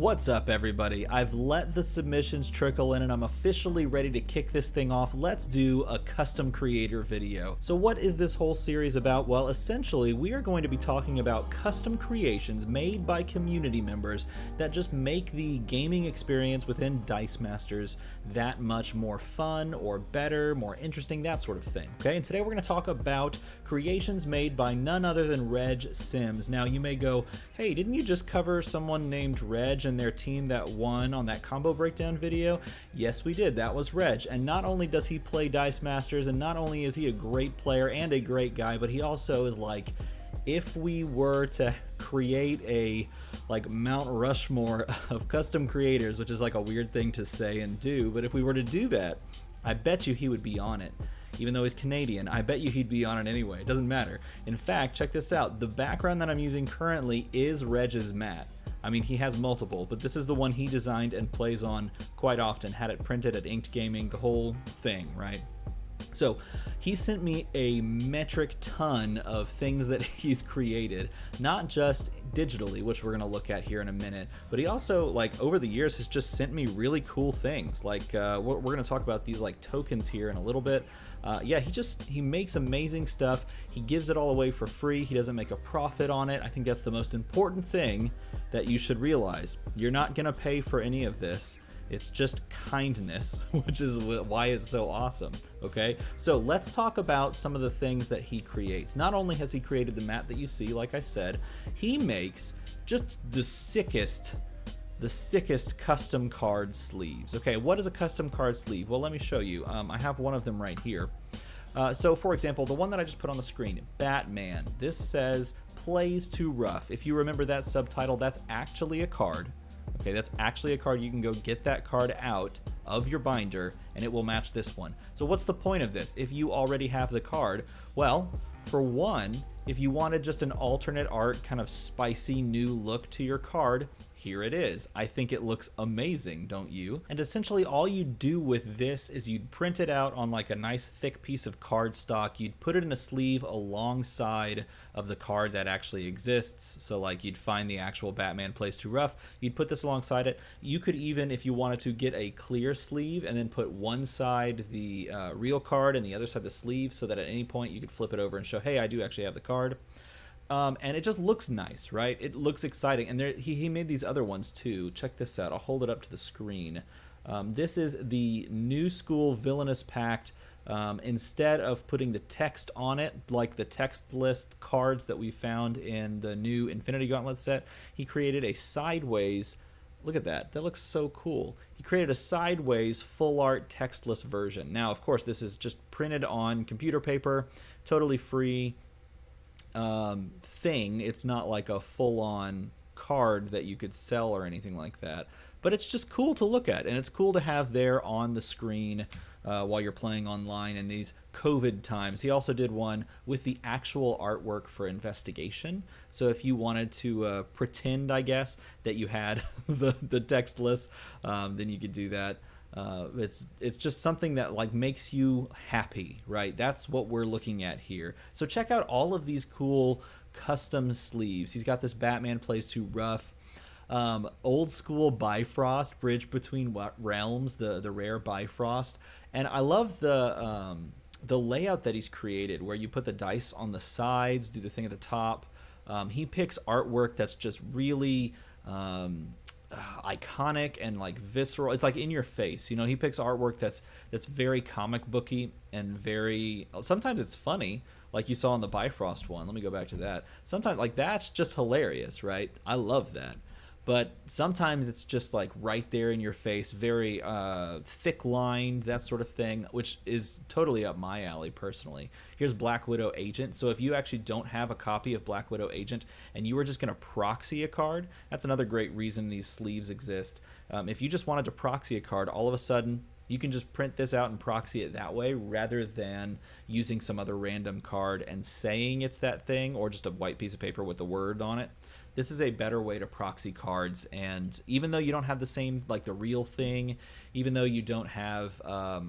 What's up, everybody? I've let the submissions trickle in and I'm officially ready to kick this thing off. Let's do a custom creator video. So what is this whole series about? Well, essentially, we are going to be talking about custom creations made by community members that just make the gaming experience within Dice Masters that much more fun or better, more interesting, that sort of thing. Okay, and today we're going to talk about creations made by none other than Reg Sims. Now, you may go, hey, didn't you just cover someone named Reg and their team that won on that combo breakdown video? Yes, we did. That was Reg. And not only does he play Dice Masters, and not only is he a great player and a great guy, but he also is like, if we were to create a Mount Rushmore of custom creators, which is like a weird thing to say and do, but if we were to do that, I bet you he would be on it. Even though he's Canadian, I bet you he'd be on it anyway. It doesn't matter. In fact, check this out. The background that I'm using currently is Reg's mat. I mean, he has multiple, but this is the one he designed and plays on quite often. Had it printed at Inked Gaming, the whole thing, right? So he sent me a metric ton of things that he's created, not just digitally, which we're going to look at here in a minute, but he also, over the years, has just sent me really cool things. We're going to talk about these tokens here in a little bit. Yeah, he makes amazing stuff. He gives it all away for free. He doesn't make a profit on it. I think that's the most important thing that you should realize. You're not going to pay for any of this. It's just kindness, which is why it's so awesome, okay? So let's talk about some of the things that he creates. Not only has he created the mat that you see, like I said, he makes just the sickest custom card sleeves. Okay, what is a custom card sleeve? Well, let me show you. I have one of them right here. So for example, the one that I just put on the screen, Batman. This says, plays too rough. If you remember that subtitle, that's actually a card. Okay, that's actually a card. You can go get that card out of your binder and it will match this one. So what's the point of this if you already have the card? Well, for one, if you wanted just an alternate art, kind of spicy new look to your card, here it is. I think it looks amazing, don't you? And essentially all you do with this is you'd print it out on a nice thick piece of cardstock. You'd put it in a sleeve alongside of the card that actually exists. So you'd find the actual Batman Plays Too Rough. You'd put this alongside it. You could even, if you wanted to, get a clear sleeve and then put one side the real card and the other side the sleeve, so that at any point you could flip it over and show, hey, I do actually have the card. And it just looks nice, right? It looks exciting. And he made these other ones too. Check this out. I'll hold it up to the screen. This is the New School Villainous Pact. Instead of putting the text on it, like the text list cards that we found in the new Infinity Gauntlet set, he created a sideways. Look at that. That looks so cool. He created a sideways full art textless version. Now, of course, this is just printed on computer paper, totally free thing. It's not like a full-on card that you could sell or anything like that, but it's just cool to look at, and it's cool to have there on the screen while you're playing online in these COVID times. He also did one with the actual artwork for Investigation, so if you wanted to pretend, I guess, that you had the text list, then you could do that. It's just something that makes you happy, right? That's what we're looking at here. So check out all of these cool custom sleeves. He's got this Batman Plays Too Rough, old school Bifrost, Bridge Between Realms, the rare Bifrost, and I love the layout that he's created, where you put the dice on the sides, do the thing at the top. He picks artwork that's just really iconic and visceral. It's in your face, he picks artwork that's very comic booky and very, sometimes it's funny, like you saw in the Bifrost one. Let me go back to that. Sometimes that's just hilarious, right? I love that. But sometimes it's just right there in your face, very thick lined, that sort of thing, which is totally up my alley personally. Here's Black Widow Agent. So if you actually don't have a copy of Black Widow Agent and you were just going to proxy a card, that's another great reason these sleeves exist. If you just wanted to proxy a card, all of a sudden you can just print this out and proxy it that way, rather than using some other random card and saying it's that thing, or just a white piece of paper with the word on it. This is a better way to proxy cards, and even though you don't have the same, the real thing, even though you don't have a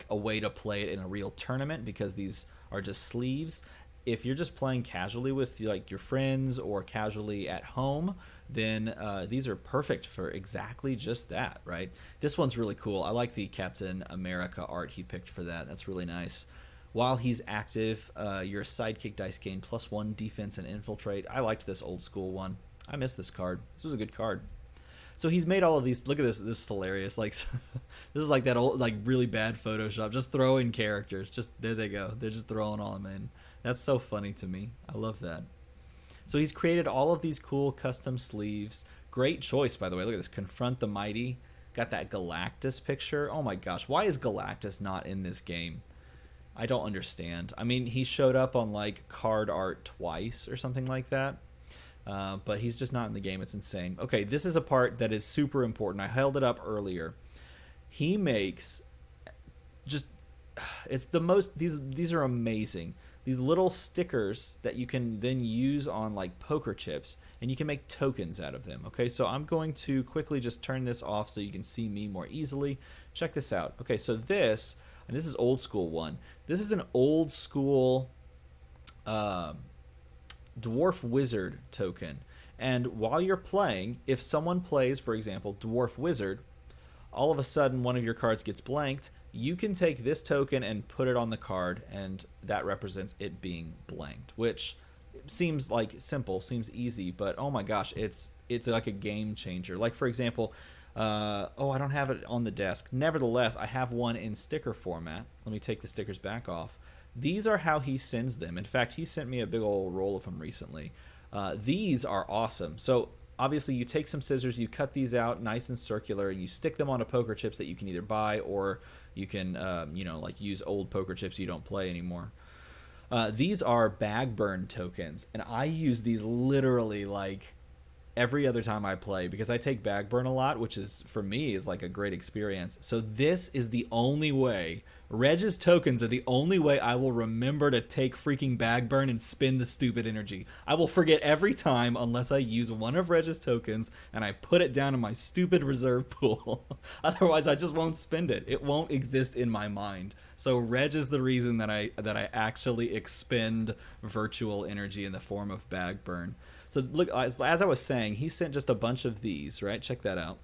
way to play it in a real tournament, because these are just sleeves, if you're just playing casually with like your friends or casually at home, then these are perfect for exactly just that, right? This one's really cool. I like the Captain America art he picked for that. That's really nice. While he's active, your sidekick dice gain +1 defense and infiltrate. I liked this old school one. I miss this card. This was a good card. So he's made all of these. Look at this. This is hilarious. Like, this is like that old, like really bad Photoshop. Just throw in characters. Just there they go. They're just throwing all of them in. That's so funny to me. I love that. So he's created all of these cool custom sleeves. Great choice, by the way. Look at this. Confront the Mighty. Got that Galactus picture. Oh my gosh. Why is Galactus not in this game? I don't understand. I mean, he showed up on like card art twice or something like that. But he's just not in the game. It's insane. Okay, this is a part that is super important. I held it up earlier. He makes just, it's the most, these are amazing. These little stickers that you can then use on like poker chips, and you can make tokens out of them. Okay, so I'm going to quickly just turn this off so you can see me more easily. Check this out. Okay, so this, and this is old school one. This is an old school Dwarf Wizard token. And while you're playing, if someone plays, for example, Dwarf Wizard, all of a sudden one of your cards gets blanked, you can take this token and put it on the card, and that represents it being blanked, which seems like simple, seems easy, but oh my gosh, it's like a game changer. Like, for example, oh, I don't have it on the desk. Nevertheless, I have one in sticker format. Let me take the stickers back off. These are how he sends them. In fact, he sent me a big old roll of them recently. These are awesome. So obviously you take some scissors, you cut these out nice and circular, and you stick them onto poker chips that you can either buy, or you can, you know, like use old poker chips you don't play anymore. These are bag burn tokens, and I use these literally like every other time I play, because I take bag burn a lot, which is, for me, is like a great experience. So this is the only way, Reg's tokens are the only way I will remember to take freaking bag burn and spin the stupid energy. I will forget every time unless I use one of Reg's tokens and I put it down in my stupid reserve pool. Otherwise I just won't spend it. It won't exist in my mind. So Reg is the reason that I actually expend virtual energy in the form of bag burn. So look, as I was saying, he sent just a bunch of these, right? Check that out.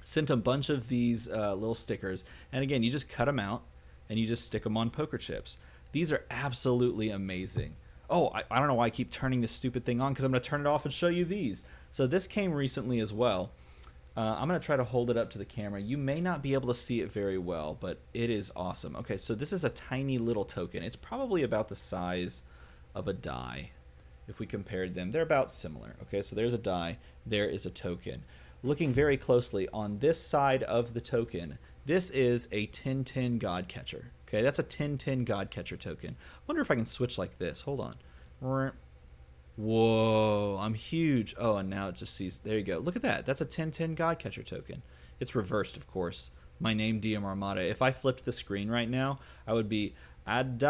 Sent a bunch of these little stickers. And again, you just cut them out and you just stick them on poker chips. These are absolutely amazing. Oh, I don't know why I keep turning this stupid thing on, because I'm going to turn it off and show you these. So this came recently as well. I'm going to try to hold it up to the camera. You may not be able to see it very well, but it is awesome. Okay, so this is a tiny little token. It's probably about the size of a die. If we compared them, they're about similar. Okay, so there's a die, there is a token. Looking very closely on this side of the token, this is a 10-10 God Catcher. Okay, that's a 10-10 God Catcher token. I wonder if I can switch like this. Hold on. Whoa, I'm huge. Oh, and now it just sees. There you go. Look at that. That's a 10-10 God Catcher token. It's reversed, of course. My name, DM Armada. If I flipped the screen right now, I would be Adamramad.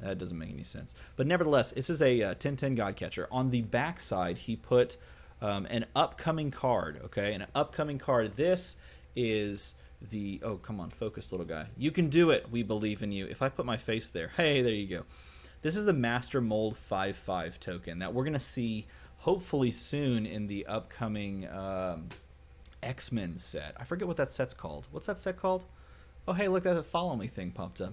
That doesn't make any sense. But nevertheless, this is a 10-10 God Catcher. On the back side, he put an upcoming card. Okay, an upcoming card. This is the... Oh, come on, focus, little guy. You can do it. We believe in you. If I put my face there. Hey, there you go. This is the Master Mold 5/5 token that we're going to see hopefully soon in the upcoming X-Men set. I forget what that set's called. What's that set called? Oh, hey, look, that follow me thing popped up.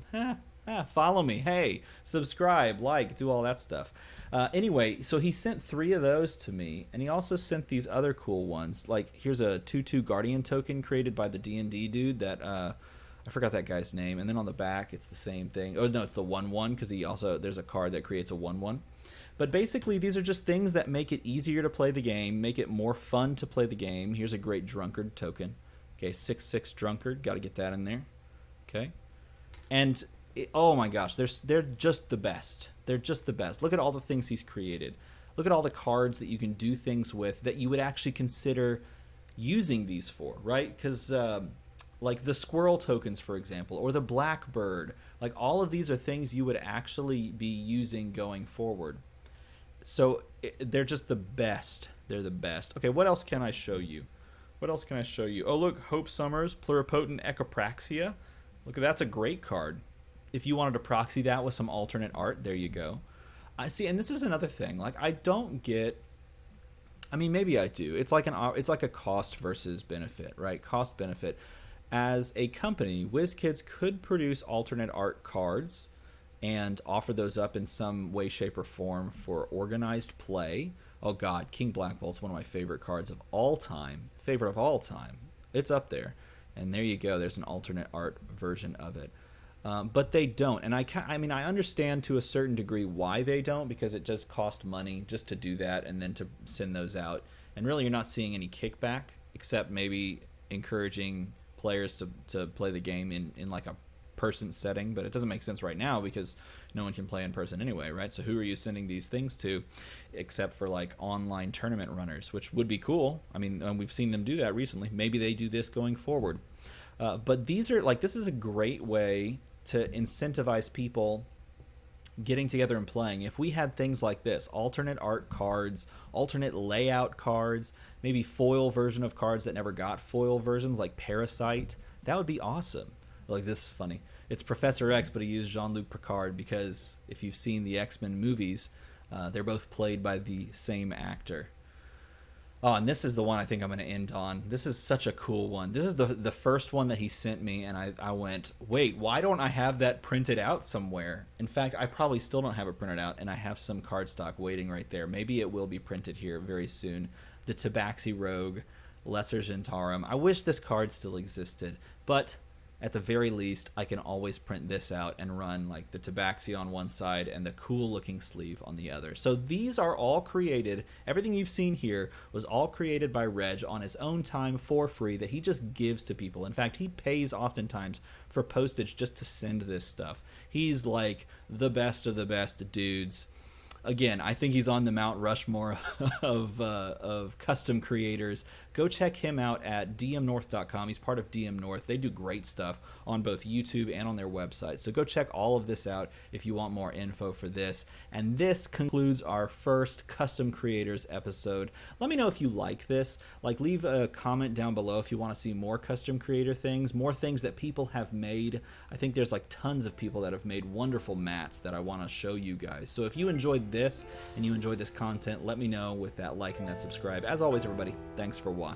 Follow me. Hey, subscribe, like, do all that stuff. Anyway, so he sent 3 of those to me, and he also sent these other cool ones. Like, here's a 2/2 Guardian token created by the D&D dude that... I forgot that guy's name. And then on the back, it's the same thing. Oh, no, it's the 1/1, because he also... There's a card that creates a 1/1. But basically, these are just things that make it easier to play the game, make it more fun to play the game. Here's a great Drunkard token. Okay, 6/6 Drunkard. Got to get that in there. Okay. And... oh my gosh, they're just the best. They're just the best. Look at all the things he's created. Look at all the cards that you can do things with that you would actually consider using these for, right? Because like the squirrel tokens, for example, or the blackbird, like all of these are things you would actually be using going forward. So they're just the best. They're the best. Okay, what else can I show you? What else can I show you? Oh, look, Hope Summers, Pluripotent Echopraxia. Look, that's a great card. if you wanted to proxy that with some alternate art, there you go. I see, and this is another thing. Like, I don't get. I mean, maybe I do. It's like a cost versus benefit, right? Cost benefit. As a company, WizKids could produce alternate art cards and offer those up in some way, shape, or form for organized play. Oh God, King Black Bolt's one of my favorite cards of all time. Favorite of all time. It's up there. And there you go. There's an alternate art version of it. But they don't. And I mean, I understand to a certain degree why they don't, because it just costs money just to do that and then to send those out. And really, you're not seeing any kickback, except maybe encouraging players to play the game in like a person setting. But it doesn't make sense right now because no one can play in person anyway, right? So who are you sending these things to, except for like online tournament runners, which would be cool. I mean, we've seen them do that recently. Maybe they do this going forward. But these are like, this is a great way to incentivize people getting together and playing. If we had things like this, alternate art cards, alternate layout cards, maybe foil version of cards that never got foil versions, like Parasite, that would be awesome. Like, this is funny. It's Professor X, but he used Jean-Luc Picard because if you've seen the X-Men movies, they're both played by the same actor. Oh, and this is the one I think I'm going to end on. This is such a cool one. This is the first one that he sent me, and I went, wait, why don't I have that printed out somewhere? In fact, I probably still don't have it printed out, and I have some cardstock waiting right there. Maybe it will be printed here very soon. The Tabaxi Rogue, Lesser Gentarum. I wish this card still existed, but at the very least, I can always print this out and run like the Tabaxi on one side and the cool looking sleeve on the other. So these are all created, everything you've seen here was all created by Reg on his own time for free that he just gives to people. In fact, he pays oftentimes for postage just to send this stuff. He's like the best of the best dudes. Again, I think he's on the Mount Rushmore of custom creators. Go check him out at dmnorth.com. He's part of DM North. They do great stuff on both YouTube and on their website. So go check all of this out if you want more info for this. And this concludes our first Custom Creators episode. Let me know if you like this. Like, leave a comment down below if you want to see more custom creator things, more things that people have made. I think there's like tons of people that have made wonderful mats that I want to show you guys. So if you enjoyed this and you enjoyed this content, let me know with that like and that subscribe. As always, everybody, thanks for watching.